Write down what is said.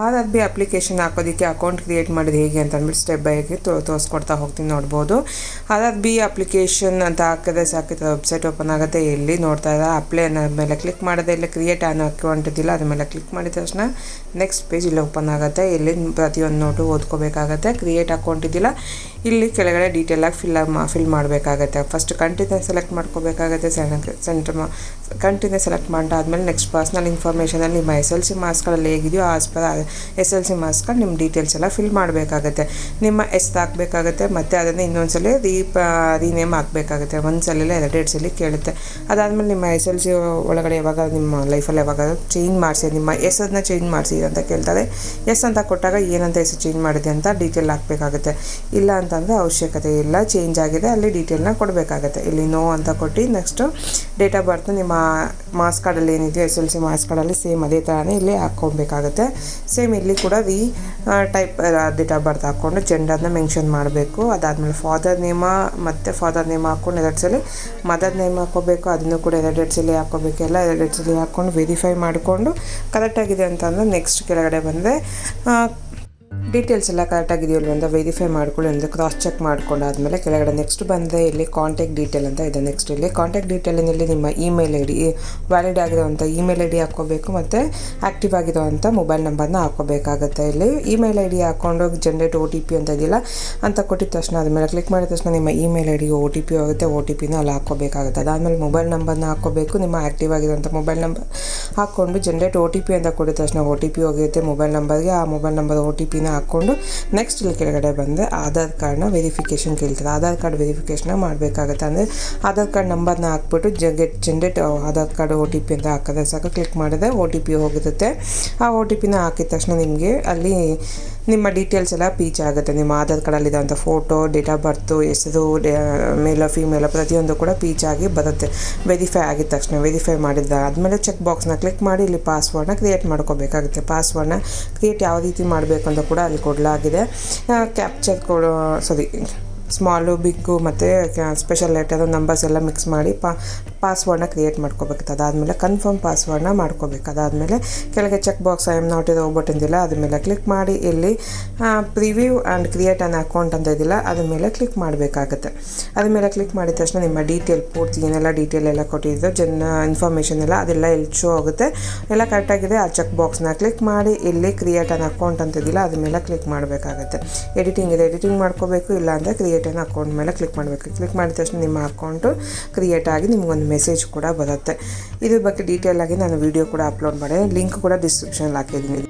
R B application ಹಾಕೋದಕ್ಕೆ account create ಮಾಡೋದು ಹೇಗೆ ಅಂತ ಅಂದ್ಬಿಟ್ಟು ಸ್ಟೆಪ್ ಬೈ ತೋರಿಸ್ಕೊಡ್ತಾ ಹೋಗ್ತೀನಿ. ನೋಡ್ಬೋದು ಆರ್ ಬಿ ಅಪ್ಲಿಕೇಶನ್ ಅಂತ ಹಾಕಿದ್ರೆ ಸಾಕಿದ್ರೆ ವೆಬ್ಸೈಟ್ ಓಪನ್ ಆಗುತ್ತೆ. ಇಲ್ಲಿ ನೋಡ್ತಾ ಇದ್ದಾರೆ ಅಪ್ಲೈ ಅನ್ನೋ ಮೇಲೆ ಕ್ಲಿಕ್ ಮಾಡೋದೇ, ಇಲ್ಲಿ ಕ್ರಿಯೇಟ್ ಅನ್ನೋ ಅಕೌಂಟ್ ಇದ್ದಿಲ್ಲ ಅದ್ರ ಮೇಲೆ ಕ್ಲಿಕ್ ಮಾಡಿದ ತಕ್ಷಣ ನೆಕ್ಸ್ಟ್ ಪೇಜ್ ಇಲ್ಲಿ ಓಪನ್ ಆಗುತ್ತೆ. ಇಲ್ಲಿ ಪ್ರತಿಯೊಂದು ನೋಟು ಓದ್ಕೋಬೇಕಾಗತ್ತೆ. ಕ್ರಿಯೇಟ್ ಅಕೌಂಟ್ ಇದ್ದಿಲ್ಲ ಇಲ್ಲಿ ಕೆಳಗಡೆ ಡೀಟೇಲಾಗಿ ಫಿಲ್ ಮಾಡಬೇಕಾಗತ್ತೆ. ಫಸ್ಟ್ ಕಂಟಿನ್ಯೂ ಸೆಲೆಕ್ಟ್ ಮಾಡ್ಕೋಬೇಕಾಗತ್ತೆ. ಕಂಟಿನ್ಯೂ ಸೆಲೆಕ್ಟ್ ಮಾಡಾದ್ಮೇಲೆ ನೆಕ್ಸ್ಟ್ ಪರ್ಸ್ನಲ್ ಇನ್ಫಾರ್ಮೇಷನಲ್ಲಿ ನಿಮ್ಮ SLC ಮಾರ್ಕ್ಸ್ಗಳಲ್ಲಿ ಹೇಗಿದೆಯೋ ಆಸ್ ಪರ್ SLC ಮಾರ್ಕ್ಸ್ಗಳು ನಿಮ್ಮ ಡೀಟೇಲ್ಸ್ ಎಲ್ಲ ಫಿಲ್ ಮಾಡಬೇಕಾಗತ್ತೆ. ನಿಮ್ಮ ಹಾಕಬೇಕಾಗತ್ತೆ ಮತ್ತು ಅದನ್ನು ಇನ್ನೊಂದ್ಸಲ ರೀನೇಮ್ ಹಾಕಬೇಕಾಗುತ್ತೆ. ಒಂದು ಸಲ 2 ಸಲ ಕೇಳುತ್ತೆ. ಅದಾದಮೇಲೆ ನಿಮ್ಮ SLC ಒಳಗಡೆ ಯಾವಾಗ ನಿಮ್ಮ ಲೈಫಲ್ಲಿ ಯಾವಾಗ ಚೇಂಜ್ ಮಾಡಿಸಿ ನಿಮ್ಮ ಹೆಸರನ್ನ ಚೇಂಜ್ ಮಾಡಿಸಿ ಅಂತ ಕೇಳ್ತಾರೆ. ಎಸ್ ಅಂತ ಕೊಟ್ಟಾಗ ಏನಂತ ಹೆಸರು ಚೇಂಜ್ ಮಾಡಿದೆ ಅಂತ ಡೀಟೇಲ್ ಹಾಕಬೇಕಾಗುತ್ತೆ. ಇಲ್ಲ ಅಂತಂದರೆ ಅವಶ್ಯಕತೆ ಇಲ್ಲ, ಚೇಂಜ್ ಆಗಿದೆ ಅಲ್ಲಿ ಡೀಟೇಲ್ನ ಕೊಡಬೇಕಾಗತ್ತೆ. ಇಲ್ಲಿ ನೋ ಅಂತ ಕೊಟ್ಟು ನೆಕ್ಸ್ಟು ಡೇಟ್ ಆಫ್ ಬರ್ತ್ ನಿಮ್ಮ ಮಾರ್ಕ್ಸ್ ಕಾರ್ಡಲ್ಲಿ ಏನಿದೆಯೋ SLC ಮಾರ್ಕ್ಸ್ ಕಾರ್ಡಲ್ಲಿ ಸೇಮ್ ಅದೇ ಥರನೇ ಇಲ್ಲಿ ಹಾಕ್ಕೊಬೇಕಾಗತ್ತೆ. ಸೇಮ್ ಇಲ್ಲಿ ಕೂಡ ಟೈಪ್ ಡೇಟ್ ಆಫ್ ಬರ್ತ್ ಹಾಕ್ಕೊಂಡು ಜೆಂಡರ್ನ ಮೆನ್ಷನ್ ಮಾಡಬೇಕು. ಅದಾದಮೇಲೆ ಫಾದರ್ ನೇಮ ಮತ್ತು ಫಾದರ್ ನೇಮ್ ಹಾಕ್ಕೊಂಡು 2 ಸಲ ಮದರ್ ನೇಮ್ ಹಾಕ್ಕೋಬೇಕು. ಅದನ್ನು ಕೂಡ 2 ಸಲ ಹಾಕ್ಕೋಬೇಕು. ಎಲ್ಲ 2 ಸಲ ಹಾಕ್ಕೊಂಡು ವೆರಿಫೈ ಮಾಡಿಕೊಂಡು ಕರೆಕ್ಟಾಗಿದೆ ಅಂತಂದರೆ ನೆಕ್ಸ್ಟ್ ಕೆಳಗಡೆ ಬಂದರೆ ಡೀಟೇಲ್ಸ್ ಎಲ್ಲ ಕರೆಕ್ಟಾಗಿದೆಯಲ್ಲ ಅಂತ ವೆರಿಫೈ ಮಾಡ್ಕೊಳ್ಳಿ ಅಂದರೆ ಕ್ರಾಸ್ ಚೆಕ್ ಮಾಡ್ಕೊಂಡಾದ್ಮೇಲೆ ಕೆಳಗಡೆ ನೆಕ್ಸ್ಟ್ ಬಂದರೆ ಇಲ್ಲಿ ಕಾಂಟ್ಯಾಕ್ಟ್ ಡೀಟೇಲ್ ಅಂತ ಇದೆ. ನೆಕ್ಸ್ಟ್ ಇಲ್ಲಿ ಕಾಂಟ್ಯಾಕ್ಟ್ ಡೀಟೇಲಿನಲ್ಲಿ ನಿಮ್ಮ ಇಮೇಲ್ ID ವ್ಯಾಲಿಡ್ ಆಗಿರೋವಂಥ ಇಮೇಲ್ ID ಹಾಕ್ಕೋಬೇಕು ಮತ್ತು ಆ್ಯಕ್ಟಿವ್ ಆಗಿರೋವಂಥ ಮೊಬೈಲ್ ನಂಬರ್ನ ಹಾಕ್ಕೋಬೇಕಾಗುತ್ತೆ. ಇಲ್ಲಿ ಇಮೇಲ್ ID ಹಾಕ್ಕೊಂಡು ಜನರೇಟ್ OTP ಅಂತ ಇದೆಯಲ್ಲ ಅಂತ ಕೊಟ್ಟಿದ ತಕ್ಷಣ ಅದ್ಮೇಲೆ ಕ್ಲಿಕ್ ಮಾಡಿದ ತಕ್ಷಣ ನಿಮ್ಮ ಇಮೇಲ್ IDಗೆ OTP ಹೋಗುತ್ತೆ. OTPನ ಅಲ್ಲಿ ಹಾಕ್ಕೋಬೇಕಾಗುತ್ತೆ. ಅದಾದಮೇಲೆ ಮೊಬೈಲ್ ನಂಬರ್ನ ಹಾಕ್ಕೋಬೇಕು. ನಿಮ್ಮ ಆ್ಯಕ್ಟಿವ್ ಆಗಿರೋಂಥ ಮೊಬೈಲ್ ನಂಬರ್ ಹಾಕ್ಕೊಂಡು ಜನರೇಟ್ OTP ಅಂತ ಕೊಟ್ಟಿದ ತಕ್ಷಣ OTP ಹೋಗಿರುತ್ತೆ ಮೊಬೈಲ್ ನಂಬರ್ಗೆ. ಆ ಮೊಬೈಲ್ ನಂಬರ್ OTPನ ಹಾಕ್ಕೊಂಡು ನೆಕ್ಸ್ಟ್ ಇಲ್ಲಿ ಕೆಳಗಡೆ ಬಂದರೆ ಆಧಾರ್ ಕಾರ್ಡ್ನ ವೆರಿಫಿಕೇಷನ್ ಕೇಳ್ತಾರೆ. ಆಧಾರ್ ಕಾರ್ಡ್ ವೆರಿಫಿಕೇಷನ್ನ ಮಾಡಬೇಕಾಗುತ್ತೆ. ಅಂದರೆ ಆಧಾರ್ ಕಾರ್ಡ್ ನಂಬರ್ನ ಹಾಕ್ಬಿಟ್ಟು ಜನರೇಟ್ ಆಧಾರ್ ಕಾರ್ಡ್ OTP ಅಂತ ಹಾಕಿದ್ರೆ ಸಾಕು. ಕ್ಲಿಕ್ ಮಾಡಿದ್ರೆ OTP ಹೋಗಿರುತ್ತೆ. ಆ OTPನ ಹಾಕಿದ ತಕ್ಷಣ ನಿಮಗೆ ಅಲ್ಲಿ ನಿಮ್ಮ ಡೀಟೇಲ್ಸ್ ಎಲ್ಲ ಪೀಚ್ ಆಗುತ್ತೆ. ನಿಮ್ಮ ಆಧಾರ್ ಕಾರ್ಡಲ್ಲಿರೋಂಥ ಫೋಟೋ, ಡೇಟ್ ಆಫ್ ಬರ್ತು, ಹೆಸರು, ಮೇಲ ಫೀಮೇಲ ಪ್ರತಿಯೊಂದು ಕೂಡ ಪೀಚ್ ಆಗಿ ಬರುತ್ತೆ. ವೆರಿಫೈ ಆಗಿದ ತಕ್ಷಣ ವೆರಿಫೈ ಮಾಡಿದ್ದಾದಮೇಲೆ ಚೆಕ್ ಬಾಕ್ಸ್ನ ಕ್ಲಿಕ್ ಮಾಡಿ ಇಲ್ಲಿ ಪಾಸ್ವರ್ಡ್ನ ಕ್ರಿಯೇಟ್ ಮಾಡ್ಕೋಬೇಕಾಗುತ್ತೆ. ಪಾಸ್ವರ್ಡ್ನ ಕ್ರಿಯೇಟ್ ಯಾವ ರೀತಿ ಮಾಡಬೇಕು ಅಂತ ಕೂಡ ಅಲ್ಲಿ ಕೊಡಲಾಗಿದೆ. ಕ್ಯಾಪ್ಚರ್ ಕೊಡೋ ಸ್ಮಾಲು, ಬಿಗ್ಗು ಮತ್ತು ಸ್ಪೆಷಲ್ ಲೆಟರು, ನಂಬರ್ಸ್ ಎಲ್ಲ ಮಿಕ್ಸ್ ಮಾಡಿ ಪಾಸ್ವರ್ಡ್ನ ಕ್ರಿಯೇಟ್ ಮಾಡ್ಕೋಬೇಕು. ಅದಾದಮೇಲೆ ಕನ್ಫರ್ಮ್ ಪಾಸ್ವರ್ಡ್ನ ಮಾಡ್ಕೋಬೇಕು. ಅದಾದಮೇಲೆ ಕೆಳಗೆ check box I am not a robot ಅಂದಿಲ್ಲ ಅದ್ರ ಮೇಲೆ ಕ್ಲಿಕ್ ಮಾಡಿ ಇಲ್ಲಿ preview and create an account ಅಂತ ಇದಿಲ್ಲ ಅದ್ರ ಮೇಲೆ ಕ್ಲಿಕ್ ಮಾಡಬೇಕಾಗುತ್ತೆ. ಅದ್ರ ಮೇಲೆ ಕ್ಲಿಕ್ ಮಾಡಿದ ತಕ್ಷಣ ನಿಮ್ಮ ಡೀಟೇಲ್ ಪೂರ್ತಿ ಏನೆಲ್ಲ ಡೀಟೇಲ್ ಎಲ್ಲ ಕೊಟ್ಟಿದ್ದು ಇನ್ಫಾರ್ಮೇಷನ್ ಎಲ್ಲ ಅದೆಲ್ಲ ಇಲ್ಲಿ ಶೋ ಆಗುತ್ತೆ. ಎಲ್ಲ ಕರೆಕ್ಟಾಗಿದೆ. ಆ ಚೆಕ್ ಬಾಕ್ಸ್ನ ಕ್ಲಿಕ್ ಮಾಡಿ ಇಲ್ಲಿ ಕ್ರಿಯೇಟ್ ಅನ್ ಅಕೌಂಟ್ ಅಂತ ಇದಿಲ್ಲ ಅದ್ರ ಮೇಲೆ ಕ್ಲಿಕ್ ಮಾಡಬೇಕಾಗುತ್ತೆ. ಎಡಿಟಿಂಗ್ ಇದೆ, ಎಡಿಟಿಂಗ್ ಮಾಡ್ಕೋಬೇಕು. ಇಲ್ಲ ಅಂದರೆ ಕ್ರಿಯೇಟ್ ಅನ್ ಅಕೌಂಟ್ ಮೇಲೆ ಕ್ಲಿಕ್ ಮಾಡಬೇಕು. ಕ್ಲಿಕ್ ಮಾಡಿದ ತಕ್ಷಣ ನಿಮ್ಮ ಅಕೌಂಟು ಕ್ರಿಯೇಟ್ ಆಗಿ ನಿಮಗೊಂದು ಮೆಸೇಜ್ ಕೂಡ ಬರುತ್ತೆ. ಇದ್ರ ಬಗ್ಗೆ ಡೀಟೇಲ್ ಆಗಿ ನಾನು ವಿಡಿಯೋ ಕೂಡ ಅಪ್ಲೋಡ್ ಮಾಡಿ ಲಿಂಕ್ ಕೂಡ ಡಿಸ್ಕ್ರಿಪ್ಷನಲ್ಲಿ ಹಾಕಿದ್ದೀನಿ.